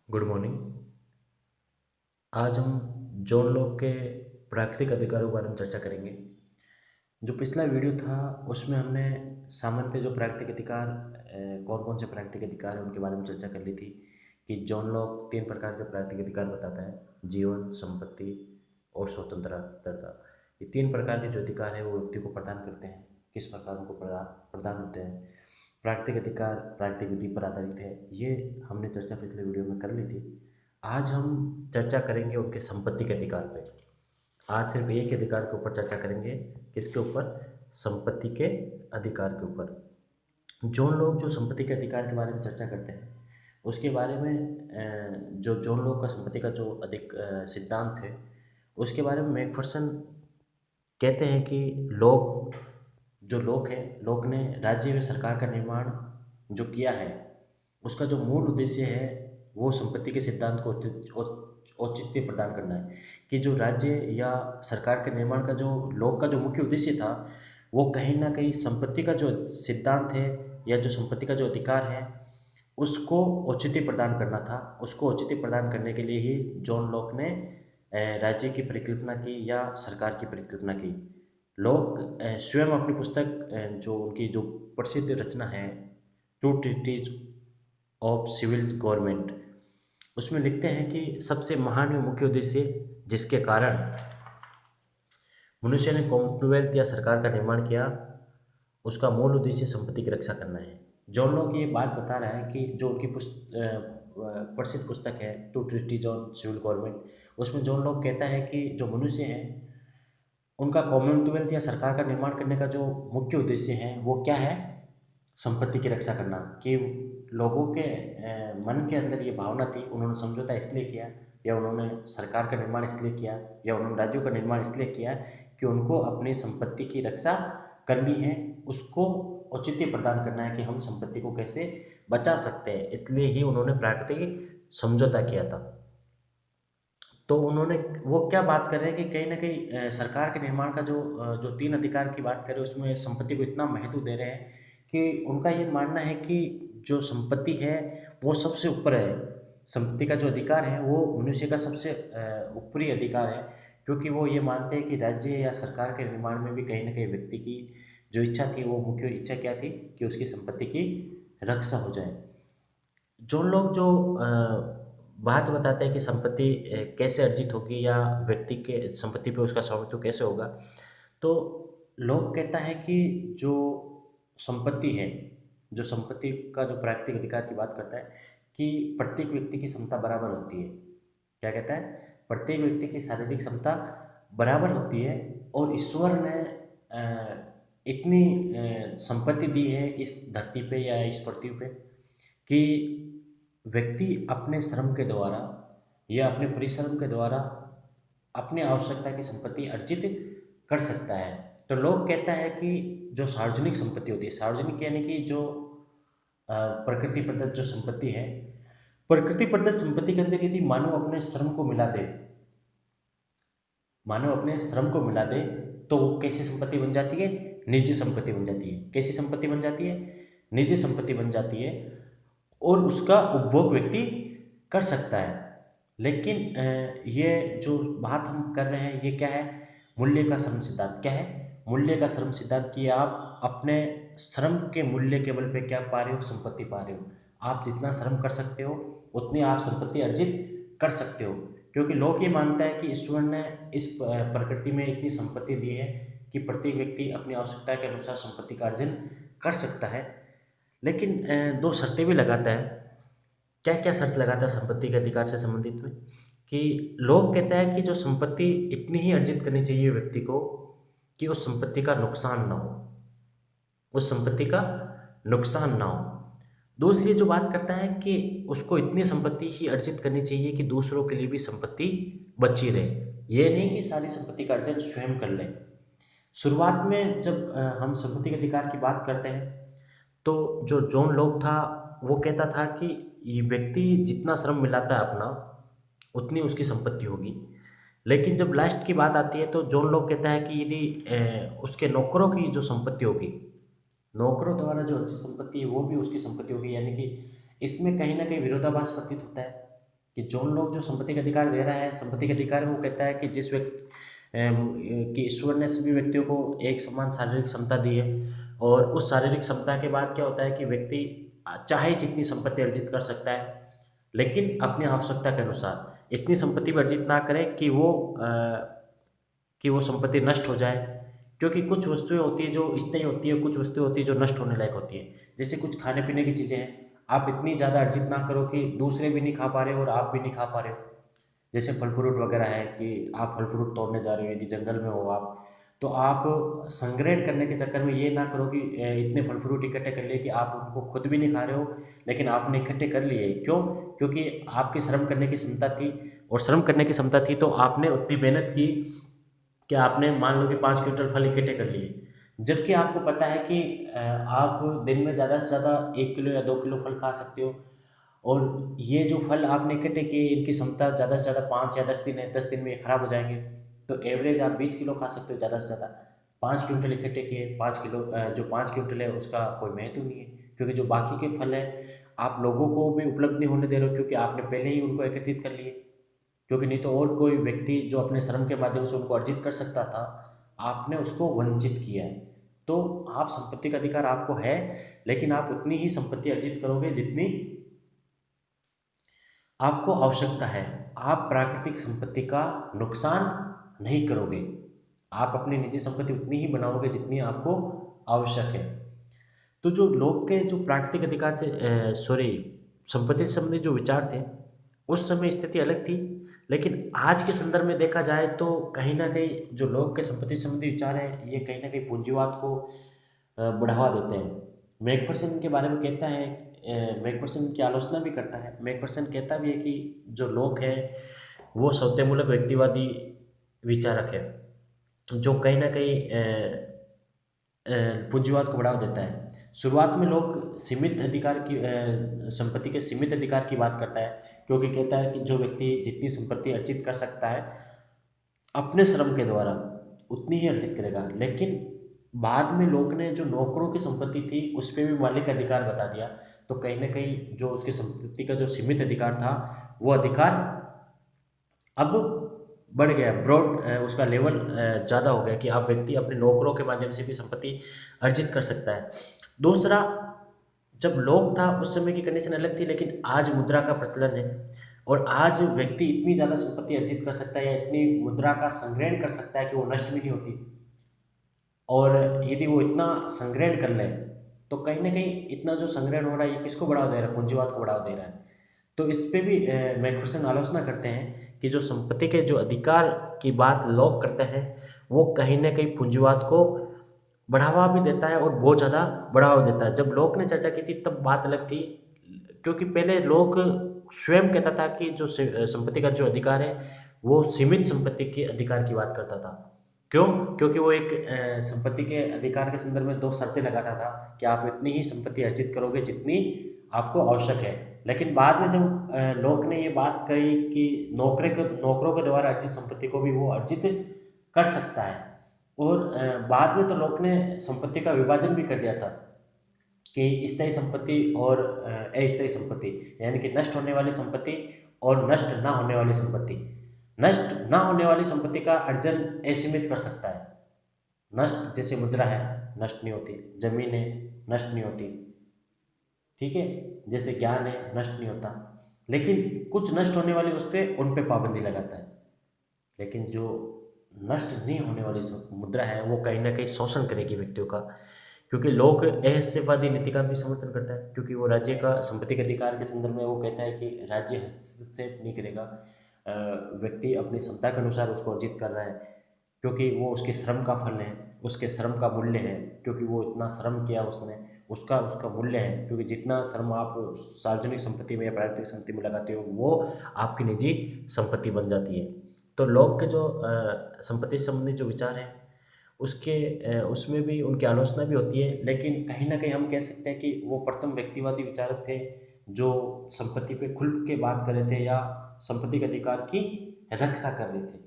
Good morning. आज हम John Locke के प्राकृतिक अधिकारों के बारे में चर्चा करेंगे। जो पिछला वीडियो था उसमें हमने सामान्यतः जो प्राकृतिक अधिकार कौन कौन से प्राकृतिक अधिकार हैं उनके बारे में चर्चा कर ली थी कि जॉन लॉक 3 प्रकार के प्राकृतिक अधिकार बताता है: जीवन, संपत्ति और स्वतंत्रता। ये 3 प्रकार के जो अधिकार हैं वो व्यक्ति को प्रदान करते हैं। किस प्रकार उनको प्रदान प्रदान होते हैं? प्राकृतिक अधिकार प्राकृतिक विधि पर आधारित है, ये हमने चर्चा पिछले वीडियो में कर ली थी। आज हम चर्चा करेंगे उनके संपत्ति के अधिकार पे। आज सिर्फ एक अधिकार के ऊपर चर्चा करेंगे। किसके ऊपर? संपत्ति के अधिकार के ऊपर। जॉन लॉक जो संपत्ति के अधिकार के बारे में चर्चा करते हैं उसके बारे में जो जॉन लॉक का संपत्ति का जो सिद्धांत है उसके बारे में मैकफर्सन कहते हैं कि लोक ने राज्य व सरकार का निर्माण जो किया है उसका जो मूल उद्देश्य है वो संपत्ति के सिद्धांत को औचित्य प्रदान करना है। कि जो राज्य या सरकार के निर्माण का जो लोक का जो मुख्य उद्देश्य था वो कहीं ना कहीं संपत्ति का जो सिद्धांत है या जो संपत्ति का जो अधिकार है उसको औचित्य प्रदान करना था। उसको औचित्य प्रदान करने के लिए ही जॉन लॉक ने राज्य की परिकल्पना की या सरकार की परिकल्पना की। लोग स्वयं अपनी पुस्तक जो उनकी जो प्रसिद्ध रचना है two treatise of civil government उसमें लिखते हैं कि सबसे महान व मुख्य उद्देश्य जिसके कारण मनुष्य ने कॉमनवेल्थ या सरकार का निर्माण किया उसका मूल उद्देश्य संपत्ति की रक्षा करना है। जॉन लॉक ये बात बता रहा है कि जो उनकी प्रसिद्ध पुस्तक है two treatise on civil government उसमें जॉन लॉक कहता है कि जो मनुष्य हैं उनका कॉमनवेल्थ या सरकार का निर्माण करने का जो मुख्य उद्देश्य है वो क्या है? संपत्ति की रक्षा करना। कि लोगों के मन के अंदर ये भावना थी, उन्होंने समझौता इसलिए किया या उन्होंने सरकार का निर्माण इसलिए किया या उन्होंने राज्यों का निर्माण इसलिए किया कि उनको अपनी संपत्ति की रक्षा करनी है, उसको औचित्य प्रदान करना है कि हम संपत्ति को कैसे बचा सकते हैं। इसलिए ही उन्होंने प्राकृतिक समझौता किया था। तो उन्होंने वो क्या बात कर रहे हैं कि कहीं ना कहीं सरकार के निर्माण का जो 3 अधिकार की बात करें उसमें संपत्ति को इतना महत्व दे रहे हैं कि उनका ये मानना है कि जो संपत्ति है वो सबसे ऊपर है। संपत्ति का जो अधिकार है वो मनुष्य का सबसे ऊपरी अधिकार है, क्योंकि वो ये मानते हैं कि राज्य या सरकार के निर्माण में भी कहीं ना कहीं व्यक्ति की जो इच्छा थी वो मुख्य इच्छा क्या थी कि उसकी संपत्ति की रक्षा हो जाए। जो लोग जो बात बताते हैं कि संपत्ति कैसे अर्जित होगी या व्यक्ति के संपत्ति पे उसका स्वामित्व कैसे होगा, तो लोग कहता है कि जो संपत्ति है, जो संपत्ति का जो प्राकृतिक अधिकार की बात करता है कि प्रत्येक व्यक्ति की क्षमता बराबर होती है। क्या कहता है? प्रत्येक व्यक्ति की शारीरिक क्षमता बराबर होती है और ईश्वर ने इतनी संपत्ति दी है इस धरती पे या इस पृथ्वी पे कि व्यक्ति अपने श्रम के द्वारा या अपने परिश्रम के द्वारा अपनी आवश्यकता की संपत्ति अर्जित कर सकता है। तो लोग कहता है कि जो सार्वजनिक संपत्ति होती है, सार्वजनिक यानी कि जो प्रकृति प्रदत्त जो संपत्ति है, प्रकृति प्रदत्त संपत्ति के अंदर यदि मानव अपने श्रम को मिला दे तो वो कैसी संपत्ति बन जाती है? निजी संपत्ति बन जाती है। कैसी संपत्ति बन जाती है? निजी संपत्ति बन जाती है और उसका उपभोग व्यक्ति कर सकता है। लेकिन ये जो बात हम कर रहे हैं ये क्या है? मूल्य का श्रम सिद्धांत। क्या है? मूल्य का श्रम सिद्धांत। कि आप अपने श्रम के मूल्य के बल पे क्या पा रहे हो? संपत्ति पा रहे हो। आप जितना श्रम कर सकते हो उतनी आप संपत्ति अर्जित कर सकते हो, क्योंकि लोग ये मानता है कि ईश्वर ने इस प्रकृति में इतनी संपत्ति दी है कि प्रत्येक व्यक्ति अपनी आवश्यकता के अनुसार संपत्ति का अर्जन कर सकता है। लेकिन 2 शर्तें भी लगाता है। क्या क्या शर्त लगाता है संपत्ति के अधिकार से संबंधित में? कि लोग कहते हैं कि जो संपत्ति इतनी ही अर्जित करनी चाहिए व्यक्ति को कि उस संपत्ति का नुकसान ना हो, उस संपत्ति का नुकसान ना हो। दूसरी जो बात करता है कि उसको इतनी संपत्ति ही अर्जित करनी चाहिए कि दूसरों के लिए भी संपत्ति बची रहे। ये नहीं कि सारी संपत्ति का अर्जन स्वयं कर ले। शुरुआत में जब हम संपत्ति के अधिकार की बात करते हैं तो जो जॉन लॉक था वो कहता था कि ये व्यक्ति जितना श्रम मिलाता है अपना उतनी उसकी संपत्ति होगी। लेकिन जब लास्ट की बात आती है तो जॉन लॉक कहता है कि यदि उसके नौकरों की जो संपत्ति होगी, नौकरों द्वारा जो संपत्ति है वो भी उसकी संपत्ति होगी। यानी कि इसमें कहीं ना कहीं विरोधाभास प्रतीत होता है। कि जॉन लॉक जो संपत्ति का अधिकार दे रहा है, संपत्ति के अधिकार में वो कहता है कि जिस व्यक्ति कि ईश्वर ने सभी व्यक्तियों को एक समान शारीरिक क्षमता दी है, और उस शारीरिक क्षमता के बाद क्या होता है कि व्यक्ति चाहे जितनी संपत्ति अर्जित कर सकता है, लेकिन अपनी आवश्यकता के अनुसार इतनी संपत्ति भी अर्जित ना करें कि वो संपत्ति नष्ट हो जाए। क्योंकि कुछ वस्तुएं होती है जो स्थायी होती है, कुछ वस्तुएं होती है जो नष्ट होने लायक होती है। जैसे कुछ खाने पीने की चीज़ें हैं, आप इतनी ज़्यादा अर्जित ना करो कि दूसरे भी नहीं खा पा रहे हो और आप भी नहीं खा पा रहे हो। जैसे फल फ्रूट वगैरह है कि आप फल फ्रूट तोड़ने जा रहे हो, यदि जंगल में हो आप, तो आप संग्रहण करने के चक्कर में ये ना करो कि इतने फल फ्रूट इकट्ठे कर लिए कि आप उनको खुद भी नहीं खा रहे हो, लेकिन आपने इकट्ठे कर लिए। क्यों? क्योंकि आपकी श्रम करने की क्षमता थी, और श्रम करने की क्षमता थी तो आपने उतनी मेहनत की कि आपने मान लो कि 5 क्विंटल फल इकट्ठे कर लिए। जबकि आपको पता है कि आप दिन में ज़्यादा से ज़्यादा 1 किलो या 2 किलो फल खा सकते हो, और ये जो फल आपने इकट्ठे किए इनकी क्षमता ज़्यादा से ज़्यादा 5 या 10 दिन है, 10 दिन में ये खराब हो जाएंगे। तो एवरेज आप 20 किलो खा सकते हो ज़्यादा से ज़्यादा। 5 क्विंटल इकट्ठे किए, 5 किलो जो 5 क्विंटल है उसका कोई महत्व नहीं है, क्योंकि जो बाकी के फल हैं आप लोगों को भी उपलब्ध नहीं होने दे रहे हो, क्योंकि आपने पहले ही उनको एकत्रित कर लिए। क्योंकि नहीं तो और कोई व्यक्ति जो अपने श्रम के माध्यम से उनको अर्जित कर सकता था, आपने उसको वंचित किया है। तो आप संपत्ति का अधिकार आपको है, लेकिन आप उतनी ही संपत्ति अर्जित करोगे जितनी आपको आवश्यकता है। आप प्राकृतिक संपत्ति का नुकसान नहीं करोगे। आप अपनी निजी संपत्ति उतनी ही बनाओगे जितनी आपको आवश्यक है। तो जो लोग के जो प्राकृतिक अधिकार से संपत्ति से संबंधित जो विचार थे, उस समय स्थिति अलग थी। लेकिन आज के संदर्भ में देखा जाए तो कहीं न कहीं जो लोग के संपत्ति से संबंधित विचार हैं, ये कहीं न कहीं पूंजीवाद को बढ़ावा देते हैं। मैकफर्सन के बारे में कहता है, मैकफर्सन की आलोचना भी करता है। मैकफर्सन कहता भी है कि जो लोग हैं वो सौदेमूलक व्यक्तिवादी विचारक है, जो कहीं न कहीं पूंजीवाद को बढ़ावा देता है। शुरुआत में लोग सीमित अधिकार की संपत्ति के सीमित अधिकार की बात करता है, क्योंकि कहता है कि जो व्यक्ति जितनी संपत्ति अर्जित कर सकता है अपने श्रम के द्वारा उतनी ही अर्जित करेगा। लेकिन बाद में लोग ने जो नौकरों की संपत्ति थी उस पर भी मालिक अधिकार बता दिया, तो कहीं ना कहीं जो उसकी संपत्ति का जो सीमित अधिकार था वो अधिकार अब बढ़ गया, ब्रॉड उसका लेवल ज़्यादा हो गया कि आप व्यक्ति अपने नौकरों के माध्यम से भी संपत्ति अर्जित कर सकता है। दूसरा, जब लोग था उस समय की कंडीशन अलग थी, लेकिन आज मुद्रा का प्रचलन है और आज व्यक्ति इतनी ज़्यादा संपत्ति अर्जित कर सकता है या इतनी मुद्रा का संग्रहण कर सकता है कि वो नष्ट भी नहीं होती। और यदि वो इतना संग्रहण कर ले तो कहीं ना कहीं इतना जो संग्रहण हो रहा है ये किसको बढ़ावा दे रहा है? पूंजीवाद को बढ़ावा दे रहा है। तो इस पे भी मैकफर्सन आलोचना करते हैं कि जो संपत्ति के जो अधिकार की बात लोग करते हैं वो कहीं ना कहीं पूंजीवाद को बढ़ावा भी देता है और बहुत ज़्यादा बढ़ावा देता है। जब लोग ने चर्चा की थी तब बात अलग थी, क्योंकि पहले लोग स्वयं कहता था कि जो संपत्ति का जो अधिकार है वो सीमित संपत्ति के अधिकार की बात करता था। क्यों? क्योंकि वो एक संपत्ति के अधिकार के संदर्भ में 2 शर्तें लगाता था कि आप इतनी ही संपत्ति अर्जित करोगे जितनी आपको आवश्यक है। लेकिन बाद में जब लोग ने ये बात कही कि नौकरों के द्वारा अर्जित संपत्ति को भी वो अर्जित कर सकता है, और बाद में तो लोग ने संपत्ति का विभाजन भी कर दिया था कि स्थायी संपत्ति और अस्थायी संपत्ति, यानी कि नष्ट होने वाली संपत्ति और नष्ट ना होने वाली संपत्ति। नष्ट ना होने वाली संपत्ति का अर्जन असीमित कर सकता है। नष्ट जैसे मुद्रा है, नष्ट नहीं होती। जमीन है, नष्ट नहीं होती। ठीक है, जैसे ज्ञान है, नष्ट नहीं होता। लेकिन कुछ नष्ट होने वाली उन पे पाबंदी लगाता है। लेकिन जो नष्ट नहीं होने वाली मुद्रा है वो कहीं ना कहीं शोषण करेगी व्यक्तियों का, क्योंकि लोग अहस्यवादी नीति का भी समर्थन करता है, क्योंकि वो राज्य का संपत्ति के अधिकार के संदर्भ में वो कहता है कि राज्य हस्तक्षेप नहीं करेगा, व्यक्ति अपनी क्षमता के अनुसार उसको अर्जित कर रहा है, क्योंकि वो उसके श्रम का फल है, उसके श्रम का मूल्य है, क्योंकि वो इतना श्रम किया उसने, उसका मूल्य है। क्योंकि जितना श्रम आप सार्वजनिक संपत्ति में या प्राकृतिक संपत्ति में लगाते हो वो आपकी निजी संपत्ति बन जाती है। तो लोग के जो संपत्ति से संबंधित जो विचार हैं उसमें भी उनकी आलोचना भी होती है, लेकिन कहीं ना कहीं हम कह सकते हैं कि वो प्रथम व्यक्तिवादी विचारक थे जो संपत्ति पे खुल के बात कर रहे थे या संपत्ति के अधिकार की रक्षा कर रहे थे।